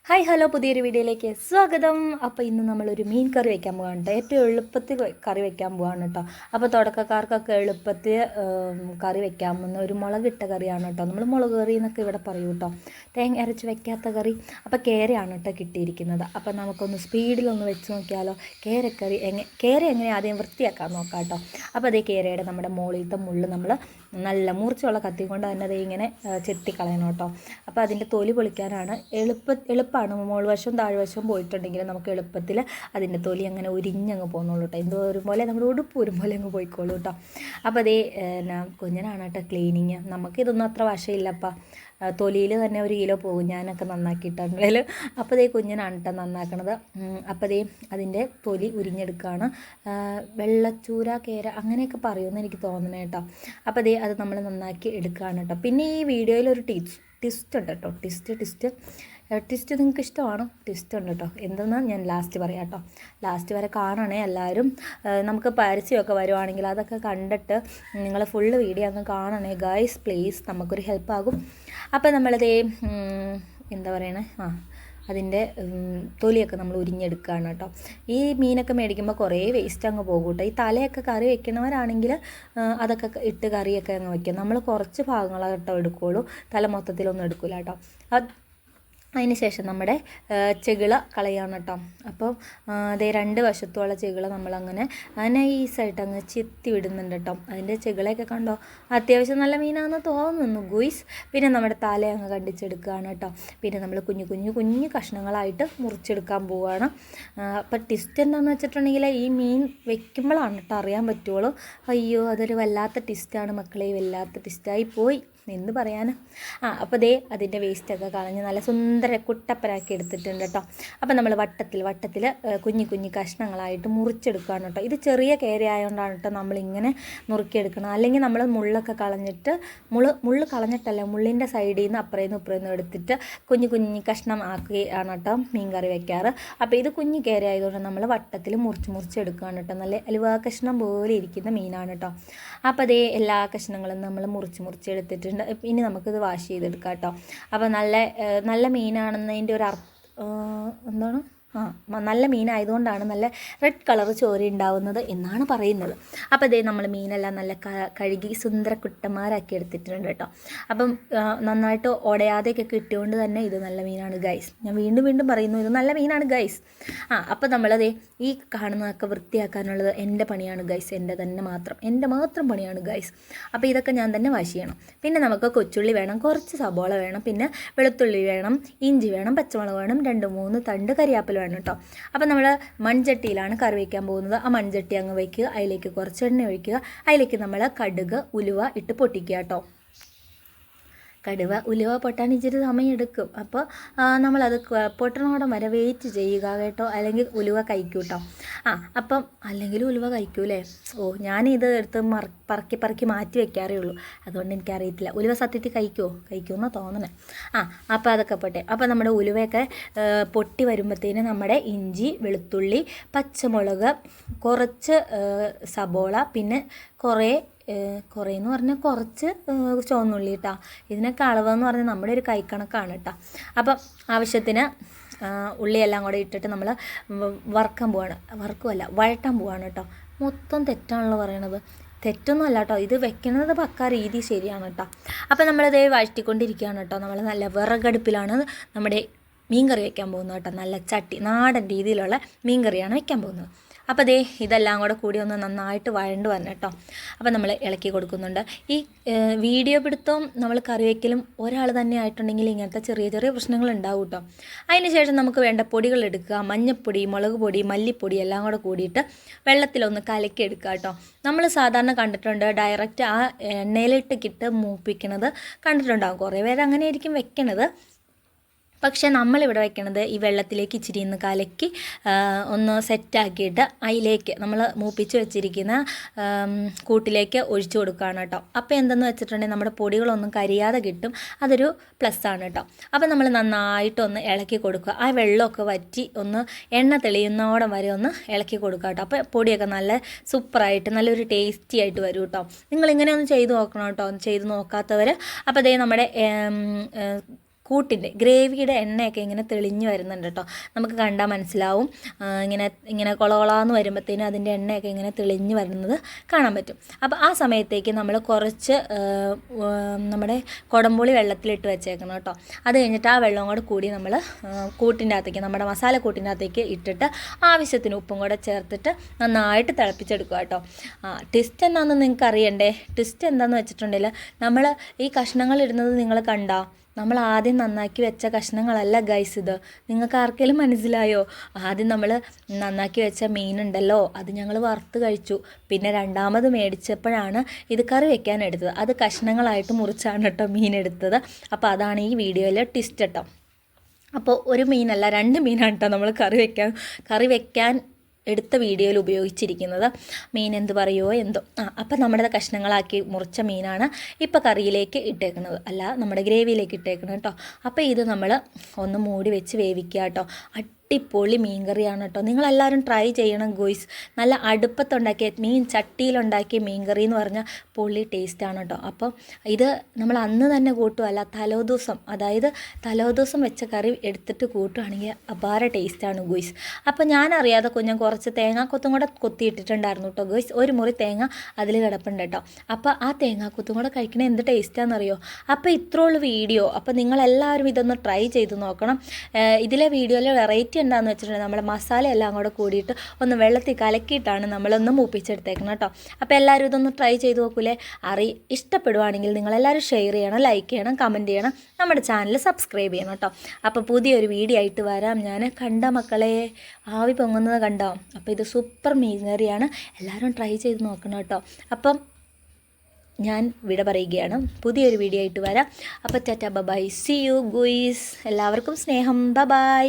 Hi hello പുതിയൊരു വീഡിയോയിലേക്ക് സ്വാഗതം. അപ്പോൾ ഇന്ന് നമ്മളൊരു മീൻ കറി വയ്ക്കാൻ പോകാണ് കേട്ടോ. ഏറ്റവും എളുപ്പത്തിൽ കറി വയ്ക്കാൻ പോകാണ് കേട്ടോ. അപ്പോൾ തുടക്കക്കാർക്കൊക്കെ എളുപ്പത്തിൽ കറി വയ്ക്കാമെന്ന ഒരു മുളകിട്ട കറിയാണ് കേട്ടോ. നമ്മൾ മുളക് കറി എന്നൊക്കെ ഇവിടെ പറയൂ കേട്ടോ. തേങ്ങ അരച്ച് വയ്ക്കാത്ത കറി. അപ്പോൾ കേരയാണ് കേട്ടോ കിട്ടിയിരിക്കുന്നത്. അപ്പോൾ നമുക്കൊന്ന് സ്പീഡിലൊന്ന് വെച്ച് നോക്കിയാലോ. കേര എങ്ങനെ ആദ്യം വൃത്തിയാക്കാൻ നോക്കാം കേട്ടോ. അപ്പോൾ അതേ കേരയുടെ നമ്മുടെ മുകളിലത്തെ മുള്ള് നമ്മൾ നല്ല മൂർച്ചയുള്ള കത്തി കൊണ്ട് തന്നെ അതേ ഇങ്ങനെ ചെത്തിക്കളയണം കേട്ടോ. അപ്പോൾ അതിൻ്റെ തൊലി പൊളിക്കാനാണ് എളുപ്പമാണ്. മുകൾ വശവും താഴ്വശവും പോയിട്ടുണ്ടെങ്കിൽ നമുക്ക് എളുപ്പത്തിൽ അതിൻ്റെ തൊലി അങ്ങനെ ഉരിഞ്ഞങ്ങ് പോകുന്നുള്ളൂ കേട്ടോ. എന്തോ ഒരു പോലെ നമ്മുടെ ഉടുപ്പ് ഒരു പോലെ അങ്ങ് പോയിക്കോളൂ കേട്ടോ. അപ്പോൾ അതേ കുഞ്ഞനാണ് കേട്ടോ ക്ലീനിങ്. നമുക്കിതൊന്നും അത്ര വശമില്ലപ്പാ. തൊലിയിൽ തന്നെ 1 കിലോ പോകും ഞാനൊക്കെ നന്നാക്കിയിട്ടുണ്ടെങ്കിൽ. അപ്പോൾ അതേ കുഞ്ഞനാണ് കേട്ടോ നന്നാക്കണത്. അപ്പോൾ അതേ അതിൻ്റെ തൊലി ഉരിഞ്ഞെടുക്കുകയാണ്. വെള്ളച്ചൂര കേര അങ്ങനെയൊക്കെ പറയുമെന്ന് എനിക്ക് തോന്നണേ കേട്ടോ. അപ്പോൾ അതേ അത് നമ്മൾ നന്നാക്കി എടുക്കുകയാണ് കേട്ടോ. പിന്നെ ഈ വീഡിയോയിൽ ഒരു ട്വിസ്റ്റ് ഉണ്ട് കേട്ടോ. ട്വിസ്റ്റ് നിങ്ങൾക്ക് ഇഷ്ടമാണോ? ട്വിസ്റ്റ് ഉണ്ട് കേട്ടോ. എന്തെന്ന് ഞാൻ ലാസ്റ്റ് പറയാം കേട്ടോ. ലാസ്റ്റ് വരെ കാണണേ എല്ലാവരും. നമുക്ക് പരസ്യമൊക്കെ വരുവാണെങ്കിൽ അതൊക്കെ കണ്ടിട്ട് നിങ്ങൾ ഫുള്ള് വീഡിയോ അങ്ങ് കാണണേ ഗൈസ് പ്ലീസ്. നമുക്കൊരു ഹെൽപ്പാകും. അപ്പോൾ നമ്മളതേ എന്താ പറയണേ അതിൻ്റെ തൊലിയൊക്കെ നമ്മൾ ഉരിഞ്ഞെടുക്കുകയാണ് കേട്ടോ. ഈ മീനൊക്കെ മേടിക്കുമ്പോൾ കുറേ വേസ്റ്റ് അങ്ങ് പോകും കേട്ടോ. ഈ തലയൊക്കെ കറി വെക്കണവരാണെങ്കിൽ അതൊക്കെ ഇട്ട് കറിയൊക്കെ അങ്ങ് വയ്ക്കും. നമ്മൾ കുറച്ച് ഭാഗങ്ങളാണ് കേട്ടോ എടുക്കുകയുള്ളൂ. തല മൊത്തത്തിലൊന്നും എടുക്കില്ല കേട്ടോ. അതിന് ശേഷം നമ്മുടെ ചെകിള കളയാണ് കേട്ടോ. അപ്പോൾ അതേ 2 വശത്തുള്ള ചെകിള നമ്മളങ്ങനെ നൈസായിട്ട് അങ്ങ് ചെത്തി വിടുന്നുണ്ട് കേട്ടോ. അതിൻ്റെ ചെകിളയൊക്കെ കണ്ടോ, അത്യാവശ്യം നല്ല മീനാണെന്ന് തോന്നുന്നു ഗുയ്സ്. പിന്നെ നമ്മുടെ തല അങ്ങ് കണ്ടിച്ചെടുക്കുകയാണ് കേട്ടോ. പിന്നെ നമ്മൾ കുഞ്ഞു കഷ്ണങ്ങളായിട്ട് മുറിച്ചെടുക്കാൻ പോവുകയാണ്. അപ്പോൾ ട്വിസ്റ്റ് എന്താണെന്ന് വെച്ചിട്ടുണ്ടെങ്കിൽ ഈ മീൻ വെക്കുമ്പോഴാണ് കേട്ടോ അറിയാൻ പറ്റുള്ളൂ. അയ്യോ അതൊരു വല്ലാത്ത ട്വിസ്റ്റാണ് മക്കളെ, വല്ലാത്ത ട്വിസ്റ്റായി പോയി എന്ന് പറയാൻ. അപ്പോൾ ദേ അതിൻ്റെ വേസ്റ്റൊക്കെ കളഞ്ഞ് നല്ല സുന്ദര കുട്ടപ്പനാക്കി എടുത്തിട്ടുണ്ട് കേട്ടോ. അപ്പോൾ നമ്മൾ വട്ടത്തിൽ കുഞ്ഞു കഷ്ണങ്ങളായിട്ട് മുറിച്ചെടുക്കുകയാണ് കേട്ടോ. ഇത് ചെറിയ കേര ആയതുകൊണ്ടാണ് കേട്ടോ നമ്മളിങ്ങനെ നുറുക്കിയെടുക്കണം. അല്ലെങ്കിൽ നമ്മൾ മുള്ളൊക്കെ കളഞ്ഞിട്ട് മുള്ള് കളഞ്ഞിട്ടല്ല, മുള്ളിൻ്റെ സൈഡിൽ നിന്ന് അപ്പുറേന്ന് ഇപ്പുറേന്ന് എടുത്തിട്ട് കുഞ്ഞു കഷ്ണം ആക്കുകയാണ് കേട്ടോ മീൻ കറി വയ്ക്കാറ്. അപ്പോൾ ഇത് കുഞ്ഞു കേര ആയതുകൊണ്ട് നമ്മൾ വട്ടത്തിൽ മുറിച്ചെടുക്കുകയാണ് കേട്ടോ. നല്ല അലുവ കഷ്ണം പോലെ ഇരിക്കുന്ന മീനാണ് കേട്ടോ. അപ്പോൾ അതേ എല്ലാ കഷ്ണങ്ങളും നമ്മൾ മുറിച്ചെടുത്തിട്ടുണ്ട്. ഇനി നമുക്കിത് വാഷ് ചെയ്തെടുക്കാം കേട്ടോ. അപ്പോൾ നല്ല മീനാണെന്നതിൻ്റെ ഒരു എന്താണ് നല്ല മീനായതുകൊണ്ടാണ് നല്ല റെഡ് കളർ ചോര ഉണ്ടാവുന്നത് എന്നാണ് പറയുന്നത്. അപ്പോൾ ഇതേ നമ്മൾ മീനെല്ലാം നല്ല കഴുകി സുന്ദര കുട്ടന്മാരാക്കി എടുത്തിട്ടുണ്ട് കേട്ടോ. അപ്പം നന്നായിട്ട് ഉടയാതെയൊക്കെ കിട്ടിയോണ്ട് തന്നെ ഇത് നല്ല മീനാണ് ഗൈസ്. ഞാൻ വീണ്ടും പറയുന്നു, ഇത് നല്ല മീനാണ് ഗൈസ്. അപ്പോൾ നമ്മളതേ ഈ കാണുന്നതൊക്കെ വൃത്തിയാക്കാനുള്ളത് എൻ്റെ പണിയാണ് ഗൈസ്. എൻ്റെ മാത്രം പണിയാണ് ഗൈസ്. അപ്പോൾ ഇതൊക്കെ ഞാൻ തന്നെ വാഷ് ചെയ്യണം. പിന്നെ നമുക്ക് കൊച്ചുള്ളി വേണം, കുറച്ച് സബോള വേണം, പിന്നെ വെളുത്തുള്ളി വേണം, ഇഞ്ചി വേണം, പച്ചമുളക് വേണം, 2-3 തണ്ട് കരിയാപ്പില വേണം കേട്ടോ. അപ്പോൾ നമ്മൾ മൺചട്ടിയിലാണ് കറി വയ്ക്കാൻ പോകുന്നത്. ആ മൺചട്ടി അങ്ങ് വയ്ക്കുക, അതിലേക്ക് കുറച്ച് എണ്ണ ഒഴിക്കുക, അതിലേക്ക് നമ്മൾ കടുക് ഉലുവ ഇട്ട് പൊട്ടിക്കുക കേട്ടോ. ഉലുവ പൊട്ടാൻ ഇച്ചിരി സമയം എടുക്കും. അപ്പോൾ നമ്മളത് പൊട്ടണോടം വരെ വെയിറ്റ് ചെയ്യുക കേട്ടോ. അല്ലെങ്കിൽ ഉലുവ കഴിക്കൂ കേട്ടോ. അപ്പം അല്ലെങ്കിൽ ഉലുവ കഴിക്കൂലേ. ഞാനിത് എടുത്ത് പറക്കി മാറ്റി വെക്കാറേ ഉള്ളൂ. അതുകൊണ്ട് എനിക്കറിയത്തില്ല ഉലുവ സത്യത്തിൽ കഴിക്കുമെന്ന് തോന്നണേ. അപ്പോൾ അതൊക്കെ പോട്ടെ. അപ്പോൾ നമ്മുടെ ഉലുവയൊക്കെ പൊട്ടി വരുമ്പോഴത്തേന് നമ്മുടെ ഇഞ്ചി, വെളുത്തുള്ളി, പച്ചമുളക്, കുറച്ച് സബോള, പിന്നെ കുറേന്ന് പറഞ്ഞാൽ കുറച്ച് ചുവന്നുള്ളി കേട്ടോ. ഇതിനൊക്കെ അളവെന്ന് പറഞ്ഞാൽ നമ്മുടെ ഒരു കൈക്കണക്കാണ് കേട്ടോ. അപ്പം ആവശ്യത്തിന് ഉള്ളിയെല്ലാം കൂടെ ഇട്ടിട്ട് നമ്മൾ വഴട്ടാൻ പോവാണ് കേട്ടോ. മൊത്തം തെറ്റാണല്ലോ പറയണത്. തെറ്റൊന്നും അല്ല കേട്ടോ, ഇത് വെക്കുന്നത് പക്കാ രീതി ശരിയാണ് കേട്ടോ. അപ്പോൾ നമ്മളിത് വഴറ്റിക്കൊണ്ടിരിക്കുകയാണ് കേട്ടോ. നമ്മൾ നല്ല വിറകടുപ്പിലാണ് നമ്മുടെ മീൻ കറി വയ്ക്കാൻ പോകുന്നത് കേട്ടോ. നല്ല നാടൻ രീതിയിലുള്ള മീൻ കറിയാണ് വയ്ക്കാൻ പോകുന്നത്. അപ്പോൾ ദേ ഇതെല്ലാം കൂടെ കൂടി ഒന്ന് നന്നായിട്ട് വഴണ്ട് വരണം കേട്ടോ. അപ്പോൾ നമ്മൾ ഇളക്കി കൊടുക്കുന്നുണ്ട്. ഈ വീഡിയോ പിടുത്തവും നമ്മൾ കറി വയ്ക്കലും ഒരാൾ തന്നെ ആയിട്ടുണ്ടെങ്കിൽ ഇങ്ങനത്തെ ചെറിയ പ്രശ്നങ്ങൾ ഉണ്ടാവും കേട്ടോ. അതിന് ശേഷം നമുക്ക് വേണ്ട പൊടികൾ എടുക്കുക. മഞ്ഞൾപ്പൊടി, മുളക് പൊടി, മല്ലിപ്പൊടി എല്ലാം കൂടെ കൂടിയിട്ട് വെള്ളത്തിലൊന്ന് കലക്കി എടുക്കുക കേട്ടോ. നമ്മൾ സാധാരണ കണ്ടിട്ടുണ്ട് ഡയറക്റ്റ് ആ എണ്ണയിലിട്ട് മൂപ്പിക്കണത് കണ്ടിട്ടുണ്ടാകും. കുറേ പേര് അങ്ങനെ ആയിരിക്കും വെക്കണത്. പക്ഷേ നമ്മളിവിടെ വയ്ക്കണത് ഈ വെള്ളത്തിലേക്ക് ഇച്ചിരി ഒന്ന് കലക്കി ഒന്ന് സെറ്റാക്കിയിട്ട് അതിലേക്ക് നമ്മൾ മൂപ്പിച്ച് വെച്ചിരിക്കുന്ന കൂട്ടിലേക്ക് ഒഴിച്ചു കൊടുക്കുകയാണ് കേട്ടോ. അപ്പോൾ എന്തെന്ന് വെച്ചിട്ടുണ്ടെങ്കിൽ നമ്മുടെ പൊടികളൊന്നും കരിയാതെ കിട്ടും. അതൊരു പ്ലസ്സാണ് കേട്ടോ. അപ്പോൾ നമ്മൾ നന്നായിട്ടൊന്ന് ഇളക്കി കൊടുക്കുക. ആ വെള്ളമൊക്കെ വറ്റി ഒന്ന് എണ്ണ തെളിയുന്നോടം വരെ ഒന്ന് ഇളക്കി കൊടുക്കുക കേട്ടോ. അപ്പോൾ പൊടിയൊക്കെ നല്ല സൂപ്പറായിട്ട് നല്ലൊരു ടേസ്റ്റി ആയിട്ട് വരും കേട്ടോ. നിങ്ങളിങ്ങനെ ഒന്ന് ചെയ്ത് നോക്കണം കേട്ടോ, ചെയ്ത് നോക്കാത്തവർ. അപ്പോൾ അതേ നമ്മുടെ കൂട്ടിൻ്റെ ഗ്രേവിയുടെ എണ്ണയൊക്കെ ഇങ്ങനെ തെളിഞ്ഞ് വരുന്നുണ്ട് കേട്ടോ. നമുക്ക് കണ്ടാൽ മനസ്സിലാവും. ഇങ്ങനെ കൊളകൊളാന്ന് വരുമ്പോഴത്തേനും അതിൻ്റെ എണ്ണയൊക്കെ ഇങ്ങനെ തെളിഞ്ഞ് വരുന്നത് കാണാൻ പറ്റും. അപ്പോൾ ആ സമയത്തേക്ക് നമ്മൾ കുറച്ച് നമ്മുടെ കുടംപുളി വെള്ളത്തിലിട്ട് വെച്ചേക്കണം കേട്ടോ. അത് കഴിഞ്ഞിട്ട് ആ വെള്ളം കൂടെ കൂടി നമ്മൾ കൂട്ടിൻ്റെ അകത്തേക്ക്, നമ്മുടെ മസാല കൂട്ടിൻ്റെ അകത്തേക്ക് ഇട്ടിട്ട് ആവശ്യത്തിന് ഉപ്പും കൂടെ ചേർത്തിട്ട് നന്നായിട്ട് തിളപ്പിച്ചെടുക്കുക കേട്ടോ. ട്വിസ്റ്റ് എന്താണെന്ന് നിങ്ങൾക്ക് അറിയണ്ടേ? ട്വിസ്റ്റ് എന്താണെന്ന് വെച്ചിട്ടുണ്ടെങ്കിൽ നമ്മൾ ഈ കഷ്ണങ്ങൾ ഇടുന്നത് നിങ്ങൾ കണ്ടോ? നമ്മൾ ആദ്യം നന്നാക്കി വെച്ച കഷ്ണങ്ങളല്ല ഗൈസ് ഇത്. നിങ്ങൾക്ക് ആർക്കെങ്കിലും മനസ്സിലായോ? ആദ്യം നമ്മൾ നന്നാക്കി വെച്ച മീനുണ്ടല്ലോ, അത് ഞങ്ങൾ വറുത്ത് കഴിച്ചു. പിന്നെ രണ്ടാമത് മേടിച്ചപ്പോഴാണ് ഇത് കറി വെക്കാൻ എടുത്തത്. അത് കഷ്ണങ്ങളായിട്ട് മുറിച്ചാണ് കേട്ടോ മീൻ എടുത്തത്. അപ്പോൾ അതാണ് ഈ വീഡിയോയിലെ ട്വിസ്റ്റ് കേട്ടോ. അപ്പോൾ ഒരു മീനല്ല, 2 മീനാണ് കേട്ടോ നമ്മൾ കറി വെക്കാൻ എടുത്ത വീഡിയോയിൽ ഉപയോഗിച്ചിരിക്കുന്നത്. മീൻ എന്ത് പറയുമോ എന്തോ. അപ്പം നമ്മുടെ കഷ്ണങ്ങളാക്കി മുറിച്ച മീനാണ് ഇപ്പോൾ കറിയിലേക്ക് ഇട്ടേക്കുന്നത്, അല്ല നമ്മുടെ ഗ്രേവിയിലേക്ക് ഇട്ടേക്കുന്നത് കേട്ടോ. അപ്പോൾ ഇത് നമ്മൾ ഒന്ന് മൂടി വെച്ച് വേവിക്കുക കേട്ടോ. അടിപൊളി മീൻ കറിയാണ് കേട്ടോ. നിങ്ങളെല്ലാവരും ട്രൈ ചെയ്യണം ഗോയ്സ്. നല്ല അടുപ്പത്തുണ്ടാക്കിയ മീൻ ചട്ടിയിലുണ്ടാക്കിയ മീൻ കറി എന്ന് പറഞ്ഞാൽ പൊള്ളി ടേസ്റ്റാണ് കേട്ടോ. അപ്പോൾ ഇത് നമ്മൾ അന്ന് തന്നെ കൂട്ടുമല്ല, തലേദിവസം വെച്ച കറി എടുത്തിട്ട് കൂട്ടുകയാണെങ്കിൽ അപാര ടേസ്റ്റാണ് ഗോയ്സ്. അപ്പോൾ ഞാനറിയാതെ കുഞ്ഞൻ കുറച്ച് തേങ്ങാക്കൊത്തും കൂടെ കൊത്തിയിട്ടിട്ടുണ്ടായിരുന്നു കേട്ടോ ഗോയ്സ്. ഒരു മുറി തേങ്ങ അതിൽ കിടപ്പുണ്ട് കേട്ടോ. അപ്പോൾ ആ തേങ്ങാക്കൊത്തും കൂടെ കഴിക്കണേ എന്ത് ടേസ്റ്റാണെന്നറിയോ? അപ്പോൾ ഇത്രയുള്ള വീഡിയോ. അപ്പോൾ നിങ്ങളെല്ലാവരും ഇതൊന്ന് ട്രൈ ചെയ്ത് നോക്കണം. ഇതിലെ വീഡിയോയിൽ വെറൈറ്റി എന്താണെന്ന് വെച്ചിട്ടുണ്ടെങ്കിൽ നമ്മൾ മസാല എല്ലാം കൂടെ കൂടിയിട്ട് ഒന്ന് വെള്ളത്തിൽ കലക്കിയിട്ടാണ് നമ്മളൊന്ന് മൂപ്പിച്ചെടുത്തേക്കണം കേട്ടോ. അപ്പോൾ എല്ലാവരും ഇതൊന്ന് ട്രൈ ചെയ്ത് നോക്കൂലേ? ഇഷ്ടപ്പെടുവാണെങ്കിൽ നിങ്ങളെല്ലാവരും ഷെയർ ചെയ്യണം, ലൈക്ക് ചെയ്യണം, കമൻറ്റ് ചെയ്യണം, നമ്മുടെ ചാനൽ സബ്സ്ക്രൈബ് ചെയ്യണം കേട്ടോ. അപ്പോൾ പുതിയൊരു വീഡിയോ ആയിട്ട് വരാം ഞാൻ. കണ്ട മക്കളെ, ആവി പൊങ്ങുന്നത് കണ്ടോ? അപ്പോൾ ഇത് സൂപ്പർ മീൻ കറിയാണ്, എല്ലാവരും ട്രൈ ചെയ്ത് നോക്കണം കേട്ടോ. അപ്പം ഞാൻ വിട പറയുകയാണ്, പുതിയൊരു വീഡിയോ ആയിട്ട് വരാം. അപ്പോൾ tata bye, see you guys. എല്ലാവർക്കും സ്നേഹം, ബൈ.